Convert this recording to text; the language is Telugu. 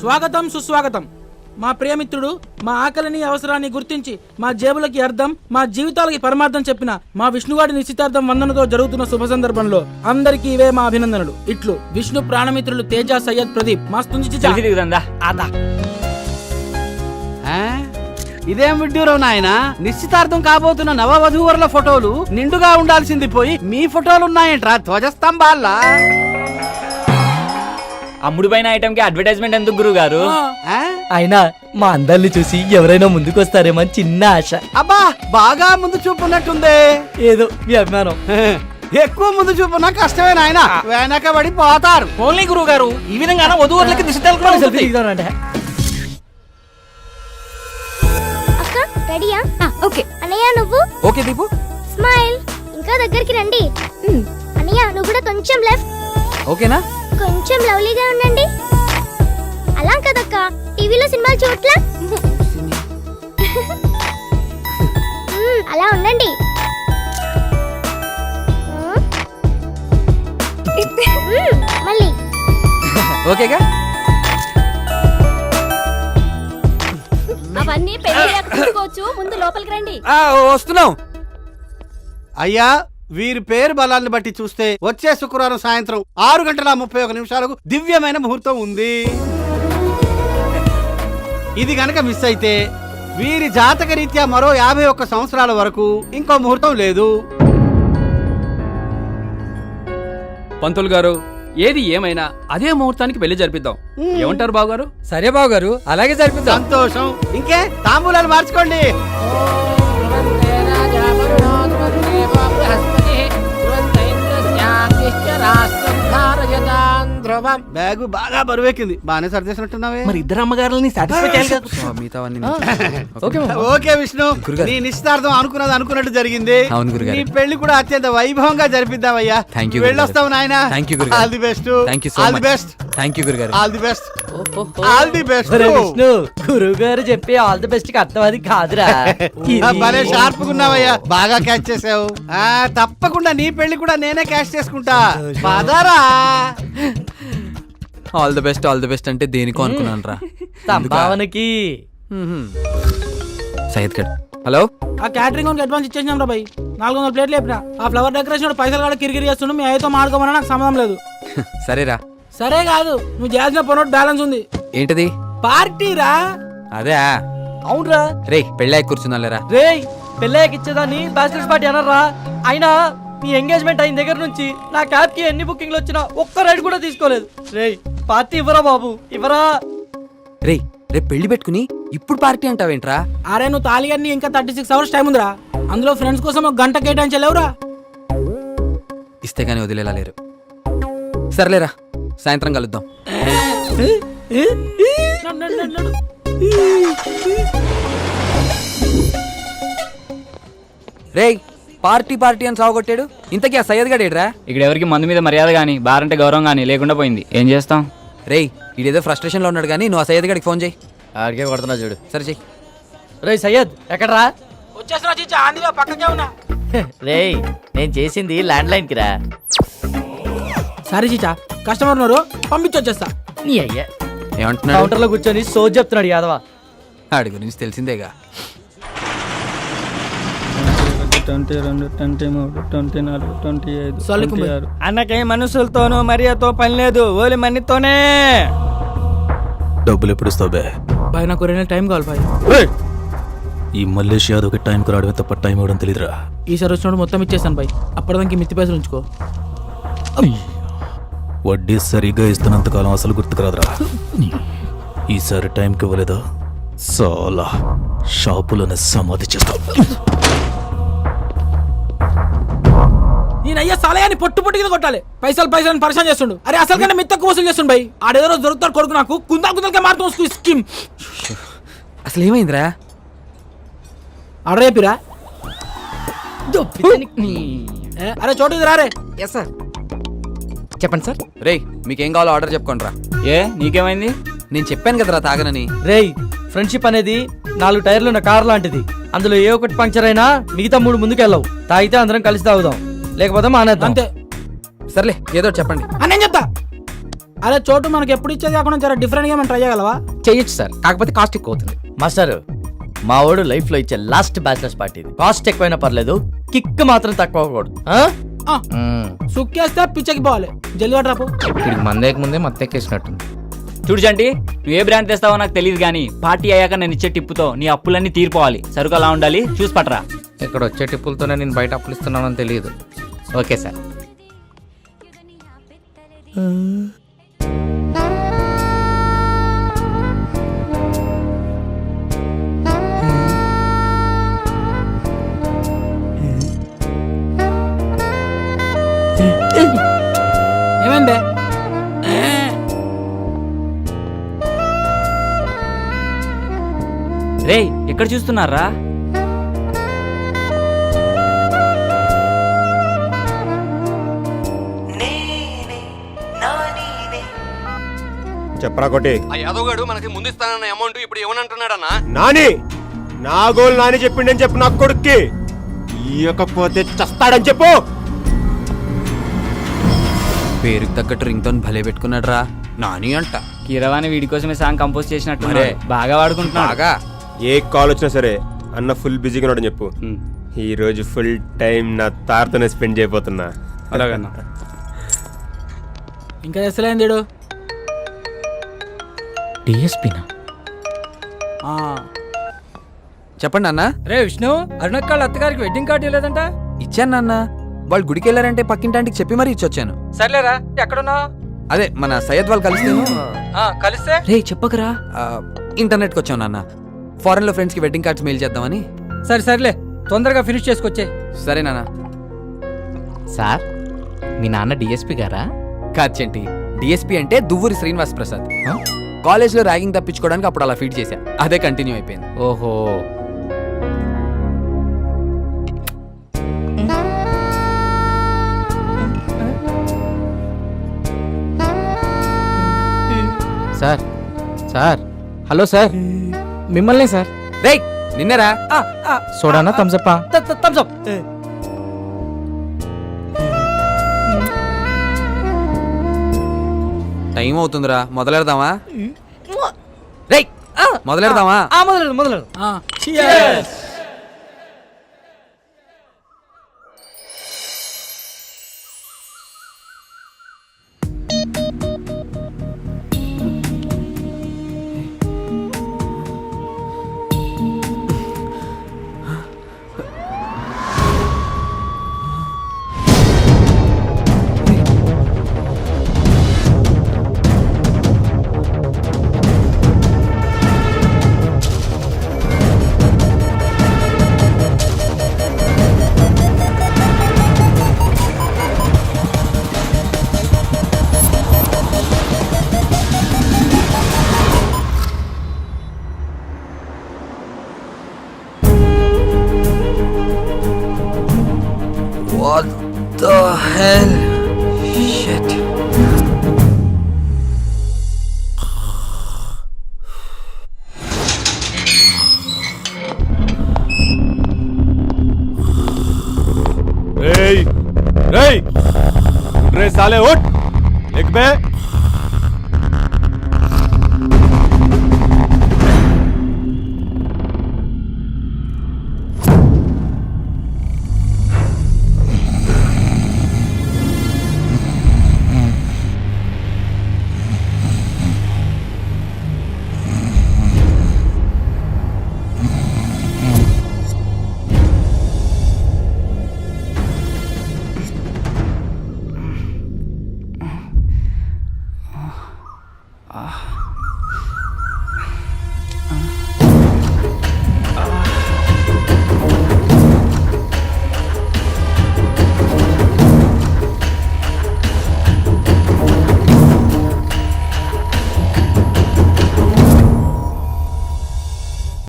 స్వాగతం సుస్వాగతం. మా ప్రియమిత్రుడు మా ఆకలిని అవసరాన్ని గుర్తించి మా జేబులకి అర్థం మా జీవితాలకి పరమార్థం చెప్పిన మా విష్ణువాడి నిశ్చితార్థం వందనతో జరుగుతున్న శుభ సందర్భంలో అందరికీ ఇవే మా అభినందనలు. ఇట్లు విష్ణు ప్రాణమిత్రులు తేజ సయ్యద్ ప్రదీప్. ఇదేం విడ్డూరం నాయన, నిశ్చితార్థం కాబోతున్న నవవధూవరుల ఫోటోలు నిండుగా ఉండాల్సింది పోయి మీ ఫోటోలు ఉన్నాయంట్రా ధ్వజస్తంభాల్లా. అమ్ముడు పైన ఐటమ్ కి అడ్వర్టైజ్మెంట్ ఎందుకు గురువు గారు? అయినా మా అందరిని చూసి ఎవరైనా ముందుకు వస్తారేమో చిన్న ఆశ. అబ్బా బాగా ముందు చూపున్నట్టుందే. ఏదో మీ అభిమానం. ఎక్కువ ముందు చూపున్నా కష్టమే నాయన, వెనక పడి పోతారు. ఓన్లీ గురువు గారు ఈ విధంగా వధువులకి రెడీయా? ఓకే అన్నయ్య నువ్వు? ఓకే దీపు. స్మైల్. ఇంకా దగ్గరికి రండి. అన్నయ్య నువ్వు కూడా కొంచెం లెఫ్ట్. ఓకేనా? కొంచెం లవ్లీగా ఉండండి. అలా కదక్క, టీవీలో సినిమాలు చూడట్లా? అలా ఉండండి. మళ్ళీ ఓకేగా? అవన్నీ పెళ్ళయ్యాక చూసుకోవచ్చు, ముందు లోపలికి రండి. వస్తున్నాం. అయ్యా వీరి పేరు బలాన్ని బట్టి చూస్తే వచ్చే శుక్రవారం సాయంత్రం 6:31 దివ్యమైన ముహూర్తం ఉంది. ఇది గనక మిస్ అయితే వీరి జాతక రీత్యా మరో 51 సంవత్సరాల వరకు ఇంకో ముహూర్తం లేదు. పంతులు గారు ఏది ఏమైనా అదే ముహూర్తానికి పెళ్లి జరిపిద్దాం. ఏమంటారు బావగారు? సరే బావగారు, అలాగే జరిపిద్దాం. సంతోషం. ఇంకే తాంబూలాలు మార్చుకోండి. బ్యాగు బాగా బరువెక్కింది. బాగానే సర్దేసినట్టున్నావే. మరి ఇద్దరు అమ్మగారులని సాటిస్ఫై చేయాలి. ఓకే విష్ణు, నీ నిశ్చితార్థం అనుకున్నట్టు జరిగింది. నీ పెళ్లి కూడా అత్యంత వైభవంగా జరిపిద్దామయ్యా. వెళ్ళొస్తావు నాయన. All the best. All the best. All the best. All the best. Vishnu గురువు గారు చెప్పి ఆల్ ది బెస్ట్ కి అర్థం అది కాదురా. భలే షార్ప్ గున్నావయ్యా, బాగా క్యాచ్ చేసావు. తప్పకుండా నీ పెళ్లి కూడా నేనే క్యాచ్ చేసుకుంటా. పదరా. ఆల్ ది బెస్ట్ అంటే దేనికో అనుకున్నాను రా. సంభావనకి. సయ్యద్ గడ్ హలో. ఆ క్యాటరింగ్ అడ్వాన్స్ ఇచ్చేసినాం రా భయ్. 400 ప్లేట్లు లేపినా. ఆ ఫ్లవర్ డెకరేషన్ పైసలు కూడా కిరికిరి చేస్తుండు. మీ అయ్యతో మాడుకోమన్నా నాకు సంబంధం లేదు. సరేరా. సరే కాదు, నువ్వు చేయాల్సిన పనోట్ బ్యాలెన్స్ ఉంది. ఏంటది? పార్టీ రా. అదే అవునరా. రే పెళ్ళాయి కూర్చున్నాలేరా. రే పెళ్ళాకి ఇచ్చేదాన్ని బ్యాచిలర్స్ పార్టీ అనరా. అయినా మీ ఎంగేజ్మెంట్ అయిన దగ్గర నుంచి నా క్యాబ్ కి ఎన్ని బుకింగ్లు వచ్చినా ఒక్క రైడ్ కూడా తీసుకోలేదు. రే పార్టీ ఇవ్వరా బాబు, ఇవ్వరా. రే రేపు పెళ్లి పెట్టుకుని ఇప్పుడు పార్టీ అంటావేంట్రా? అరే నువ్వు తాళిగాన్ని ఇంకా 36 అవర్స్ టైం ఉందిరా. అందులో ఫ్రెండ్స్ కోసం 1 గంట కేటాయించలేవురా. ఇస్తే గానీ వదిలేలా లేరు. సర్లేరా, సాయంత్రం కలుద్దాం. రేయ్ పార్టీ అని సాగుకొట్టాడు. ఇంతకీ ఆ సయ్యద్ గడేడ్రా? ఇక్కడ ఎవరికి మందు మీద మర్యాద గానీ బారంటే గౌరవం గానీ లేకుండా పోయింది. ఏం చేస్తాం? రేయ్ ఇదేదో ఫ్రస్ట్రేషన్ లో ఉన్నాడు కానీ నువ్వు ఆ సయ్యద్ గడికి ఫోన్ చేయి. ఆడికే కొడుతున్నా చూడు. సరే చెయ్యి. రే సయ్యద్ ఎక్కడరా? వచ్చేస్తున్నా చిచ్చా, ఆందిలో పక్కకే ఉన్నా. రే నేను చేసింది ల్యాండ్ లైన్ కి రా. సరే చిచ్చా, కస్టమర్ ఉన్నారు, పంపించొచ్చేస్తా. నీ అయ్యా ఏమంటున్నాడు? కౌంటర్ లో కూర్చొని సోజ్ చెప్తున్నాడు యాదవ. ఆడి గురించి తెలిసిందేగా. 22, 23, 24, 25, 26. అన్నకే మనుషులతోనూ మరియతో పని లేదు, ఓలి మనీతోనే. డబ్బులు ఎప్పుడు ఇస్తావు బే? బాయ్ నాకు 2 టైం కావాలి బాయ్. ఈ మల్లేష్ యాదవ్ టైంకి రావడమే తప్ప టైం ఇవ్వడం తెలీదురా. ఈసారి వచ్చినప్పుడు మొత్తం ఇచ్చేస్తాను బాయ్. అప్పటిదానికి మిత్తి పైసలు ఉంచుకో. వడ్డీ సరిగ్గా ఇస్తున్నంతకాలం అసలు గుర్తుకురాదురా. ఈసారి టైంకి ఇవ్వలేదా చాలా షాపులోనే సమాధి చేస్తావు. నేను అయ్యా సాలయాన్ని పొట్టు కింద కొట్టాలి. పైసలు పరిశాన్ చేస్తుండు. అరే అసలు కంటే మిత్త వసూలు చేస్తుండు బాయ్. ఆడేదో రోజు దొరుకుతాడు కొడుకు నాకు. కుందలకే మారుతూ స్కీమ్. అసలు ఏమైందిరా? ఆర్డర్ చెప్పిరా. అరే చోటు ఇది రారే. Yes sir. చెప్పండి సార్. రేయ్ మీకేం కావాలో ఆర్డర్ చెప్పుకోండి రా. ఏ నీకేమైంది? నేను చెప్పాను కదరా తాగనని. రేయ్ ఫ్రెండ్షిప్ అనేది 4 టైర్లు ఉన్న కార్ లాంటిది. అందులో ఏ ఒక్కటి పంక్చర్ అయినా మిగతా 3 ముందుకెళ్ళవు. తాగితే అందరం కలిసి తాగుదాం, లేకపోతే మానేద్దాం. అంతే. సర్లే ఏదో చెప్పండి. నేను చెప్తా. అరే చోటు మనకి ఎప్పుడు ఇచ్చేది కాకుండా జర డిఫరెంట్ గా మనం ట్రై చేయగలవా? చేయొచ్చు సార్, కాకపోతే కాస్ట్ ఎక్కువ అవుతుంది. మాస్టర్ మా వాడు లైఫ్ లో ఇచ్చే లాస్ట్ బ్యాచిలర్స్ పార్టీ ఇది. కాస్ట్ ఎక్కువైనా పర్లేదు, కిక్ మాత్రం తక్కువ అవ్వకూడదు. ఆ, సుక్కేస్తే పిచ్చకి పోవాలి. జల్లి పట్టరాపు. వీడికి మందేక ముందే మత్తెక్కేసినట్టుంది. చూడు జంటి, నువ్వు ఏ బ్రాండ్ తెస్తావో నాకు తెలియదు కానీ పార్టీ అయ్యాక నేను ఇచ్చే టిప్పుతో నీ అప్పులన్నీ తీరిపోవాలి. సరుకు అలా ఉండాలి, చూసి పట్టరా. ఇక్కడ వచ్చే టిప్పులతోనే నేను బయట అప్పులు ఇస్తున్నానని తెలియదు. Okay sir. ఏమైందే? రేయ్, ఎక్కడ చూస్తున్నారా? చెప్పరా కొట్టి. ఆ యాదవ్ గాడు మనకి ముందు ఇస్తానన్న అమౌంట్ ఇప్పుడు ఏమనంటున్నాడన్నా? నాని నా గోల్ నాని చెప్పిండని చెప్పు నా కొడుక్కి. ఇవ్వకపోతే చస్తాడని చెప్పు. పేరుకి తగ్గట్టు రింగ్ టోన్ భలే పెట్టుకున్నాడు రా నాని అంట. కీరవాణి వీడి కోసమే సాంగ్ కంపోజ్ చేసినట్టు బాగా వాడుకుంటున్నా. బాగా ఏ కాల్ వచ్చినా సరే అన్న ఫుల్ బిజీగా ఉన్నాడని చెప్పు. ఈ రోజు ఫుల్ టైం నా తారతోనే స్పెండ్ చేయబోతున్నా. అలాగన్నా. ఇంకా తెస్తలేంది వీడు. డిఎస్పీనా? చెప్పండి అన్న. రే విష్ణు, అరుణక్కాళ్ళ అత్తగారికి వెడ్డింగ్ కార్డు ఇవ్వలేదంట. ఇచ్చాను నాన్న. వాళ్ళు గుడికి వెళ్ళారంటే పక్కింటాంటికి చెప్పి మరీ ఇచ్చొచ్చాను. సర్లేరా, ఎక్కడున్నావు? అదే మన సయ్యద్ వాళ్ళు కలిస్తేను. కలిస్తే రే చెప్పకరా. ఇంటర్నెట్కి వచ్చాం నాన్న. ఫారెన్ లో ఫ్రెండ్స్ కి వెడ్డింగ్ కార్డ్స్ మెయిల్ చేద్దామని. సర్లే, తొందరగా ఫినిష్ చేసుకొచ్చే. సరే నాన్న. సార్, మీ నాన్న డిఎస్పీ గారా? కాచేంటి, డిఎస్పీ అంటే దువ్వూరి శ్రీనివాస్ ప్రసాద్. కాలేజ్ లో ర్యాగింగ్ తప్పించుకోవడానికి అప్పుడు అలా ఫీడ్ చేశా. అదే కంటిన్యూ అయిపోయింది. ఓహో. సార్, సార్, హలో సార్, మిమ్మల్ని సార్. రేయ్ నిన్నరా? సోడానా థమ్సప్పా? థమ్సప్. టైం అవుతుందిరా, మొదలెడదామా? రేయ్ మొదలెడదామా? మొదలెడు. What the hell? Shit. रे साले उठ, लिख बे।